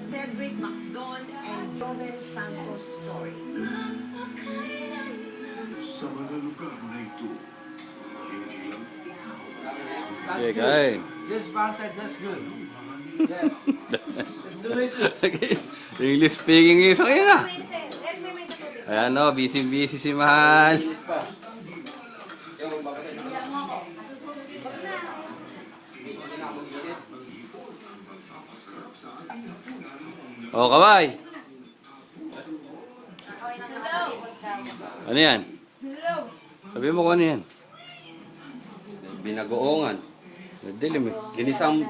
Cedric MacDon and Joven Santos story. Sa mga lugar na ito, hindi lang ikaw That's Yeah, good. guys. This pancit, that's good. Yes. It's delicious. English speaking is okay na. Let me make a tubig. Ayan o, busy si Mahal. O, kaway. Ano yan? Sabi mo kung ano yan? Binagoongan. Dilim eh.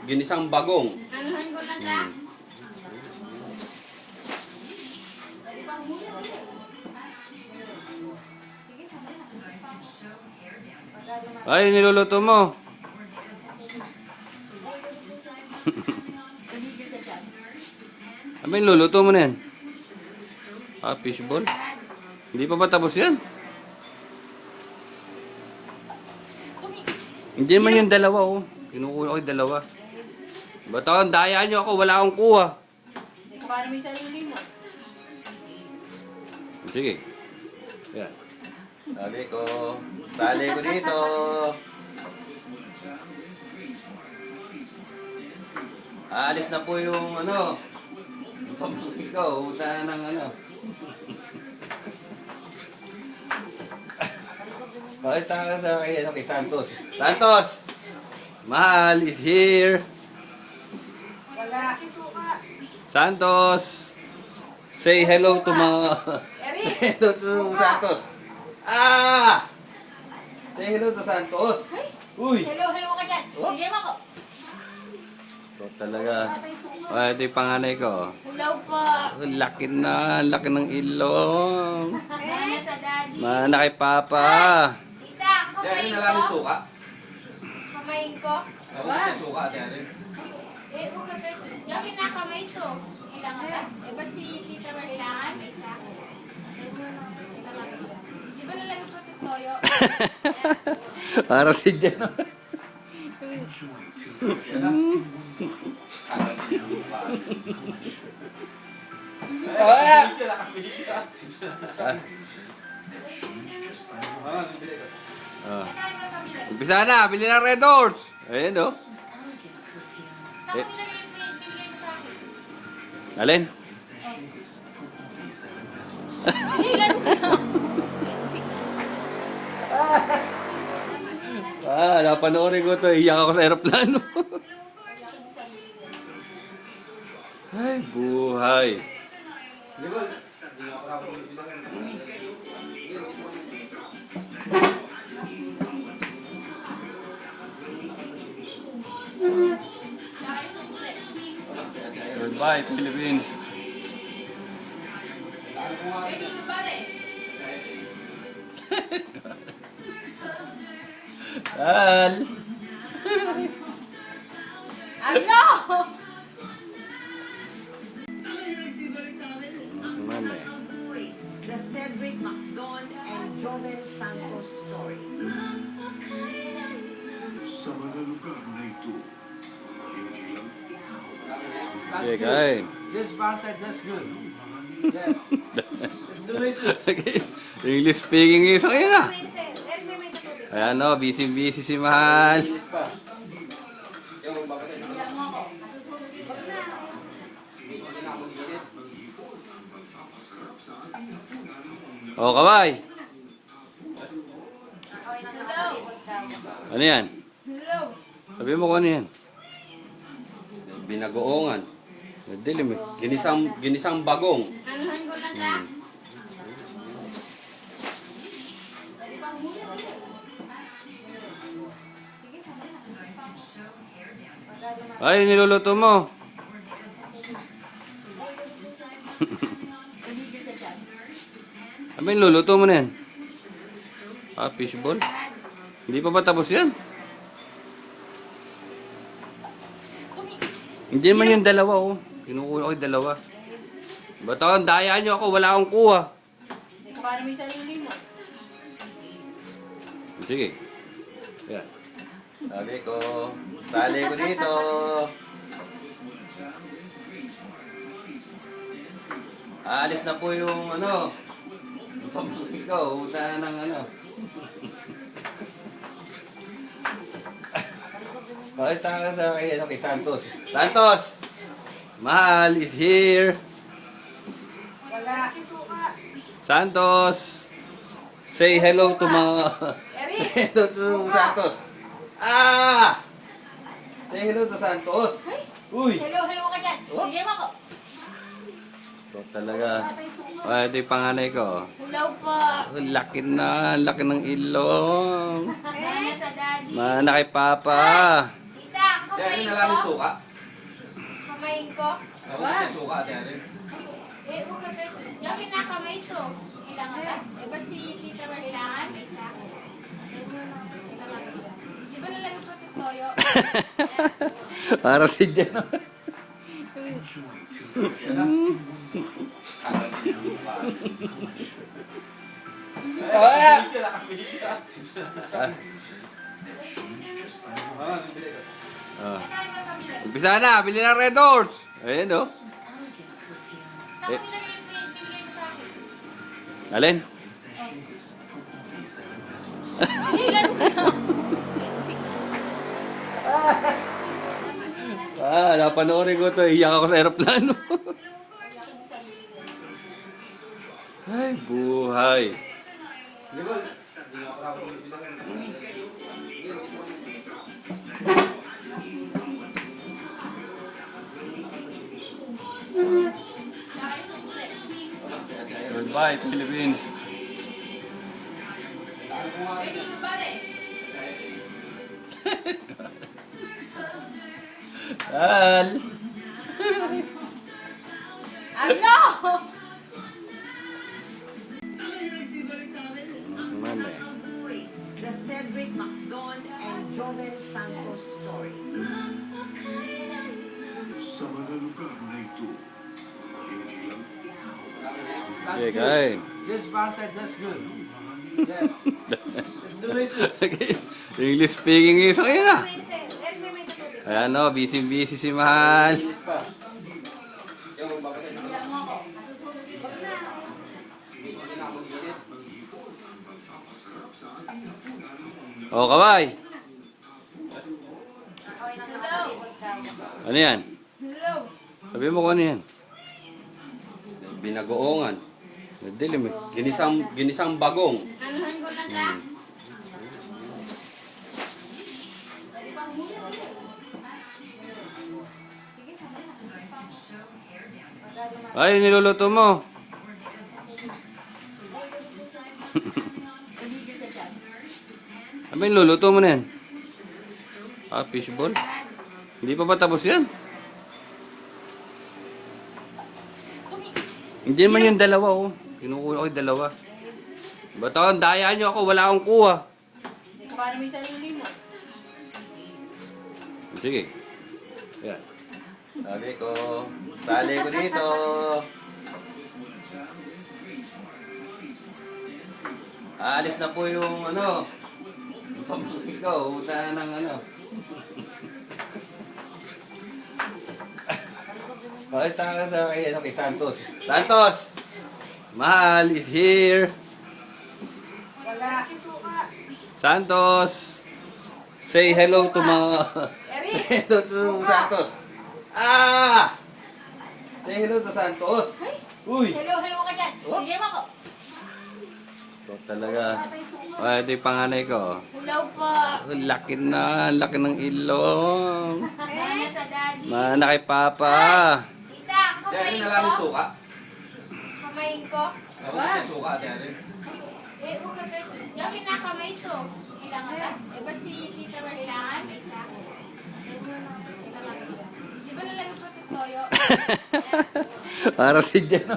Ginisang bagong. Anuhan ko na ka? Ay, niluluto mo. Ano yung luluto mo na yan? Ah, fishball? Hindi pa ba tapos yan? Hindi naman yung dalawa, oh. Kinukuha ko yung dalawa. Ba't ako, daya nyo ako, wala akong kuha. Paano may sarili mo? Sige. Yan. Tali ko dito. Aalis na po yung ano. Ikaw, uta ng ano. Pakita ka sa kay Santos. Santos! Mahal is here. Wala. Santos! Say hello to mga... hello to Santos. Ah! Say hello to Santos. Uy! Hello ka dyan. Oh. Bigyan mo ako. Ito talaga. Ah, ito yung panganay ko. Hello po. Laki na, laki ng ilong. Mana sa daddy. Mana kay Papa. Tita, kamay ko. suka? Kamay ko. Wala siya suka, Daddy. Yakin na kamay to. Kailangan ka? Eh, ba't si Tita ba kailangan? May isa. Di ba nalagay po ito toyo? Para si Jen. Umpisa na, bili ng Red Doors. Ayun, oh. Saan ko nilagay mo yun? Binigay mo sa akin. Alin? Napanoorin ko to. Iyak ako sa aeroplano. Ay, buhay. Saka yung sukli. Goodbye, Philippines. Pwede mo ba rin? Al. Ano? Mami. Boys, the Cedric MacDon and Joven Santos story. sa mga lugar na ito, hindi lang ikaw That's Yeah, good. guys. This pancit, that's good. Yes. It's delicious. English speaking is okay na. Let me make a tubig. Ayan o, busy si Mahal. O, kaway. Hello. Ano yan? Hello. Sabi mo kung ano yan? Binagoongan. Dilim eh. Ginisang bagong. Anuhan ko na ka? Ay, niluluto mo. Ano yung luluto mo na yan? Ah, fishball? Hindi pa ba tapos yan? Hindi naman yung dalawa, oh. Kinukuha ko yung dalawa. Ba't ako, daya nyo ako, wala akong kuha. Paano may sarili mo? Sige. Yan. Tali ko dito. Aalis na po yung ano. Ikaw, uta ng ano. Bakit ka sa kay Santos? Santos! Mahal is here! Wala. Santos! Say hello to mga... hello to Santos! Ah! Say hello to Santos! Uy! Hello, hello ka dyan. Bigyan mo ako. Ito talaga. Ito yung panganay ko. Hello po. Laki na, laki ng ilong. Mana sa daddy. Mana kay Papa. Tita, Kaya na lang yung suka. Kamayin ko. Ako kasi suka, ate. Eh, huwag ka tayo. Yung kinakamay to. Kailangan ba? Eh, ba't si tita ba kailangan? May isa. Di ba nalagay po ito toyo? Para si Jen. Umpisa na, bili ng Red Doors. Ayan o. Saan ko nilagay yung binigay mo sa akin? Alin? Napanoorin ko to. Iyak ako sa aeroplano. Ay, buhay. Goodbye, Philippines. Al. Ano? Mame. The Cedric McDon and Joven Santos story. Sa mga lugar na ito, hindi lang ikaw That's Yeah, good. guys. This man said that's good. Yes. It's delicious. English speaking is okay na. Let me make it. Ayan o, busy si Mahal. O, kaway. Ano yan? Hello. Sabi mo kung ano yan? Binagoongan. Dilim eh. Ginisang bagong. Anuhan ko na ka? Ay, niluluto mo. Ano yung luluto mo na yan? Ah, fishball? Hindi pa ba tapos yan? Hindi naman yung dalawa, oh. Kinukuha ko yung dalawa. Ba't ako, daya nyo ako, wala akong kuha. Paano may sarili mo? Sige. Yan. Sali ko dito. Aalis na po yung ano. Ikaw, uta ng ano. Bakit ka sa kay Santos? Santos! Mahal is here! Wala. Santos! Say hello to mga... hello to Santos! Ah! Say hello to Santos! Uy! Hello, hello ka dyan. Bigyan mo ako. Ito talaga. Ito yung panganay ko. Hello po. Laki na, laki ng ilong. Mana sa daddy. Mana kay Papa. Tita, Kaya kamayin na lang yung ko. suka. Kamayin ko. Ako kasi suka, ate. Eh, huwag ka tayo. Yung kinakamay to. Kailangan ba? Eh, ba't si tita ba kailangan? May isa. Di ba nalagay po ito toyo? Para si Jen.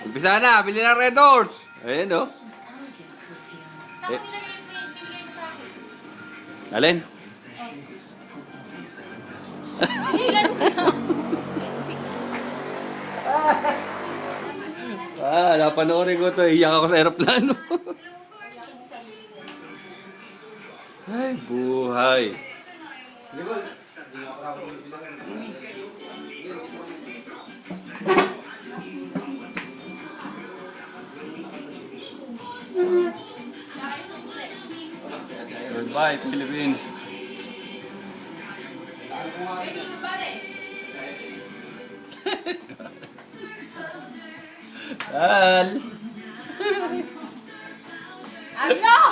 Umpisa na, bili ng Red Doors. Ayan o. Saan ko nilagay yung binigay mo sa akin? Alin? Kaya panoorin ko to, iyak ako sa aeroplano. Ay, buhay. Saka isukli. Goodbye, Philippines. Pwede mo ba rin? Al! Ano?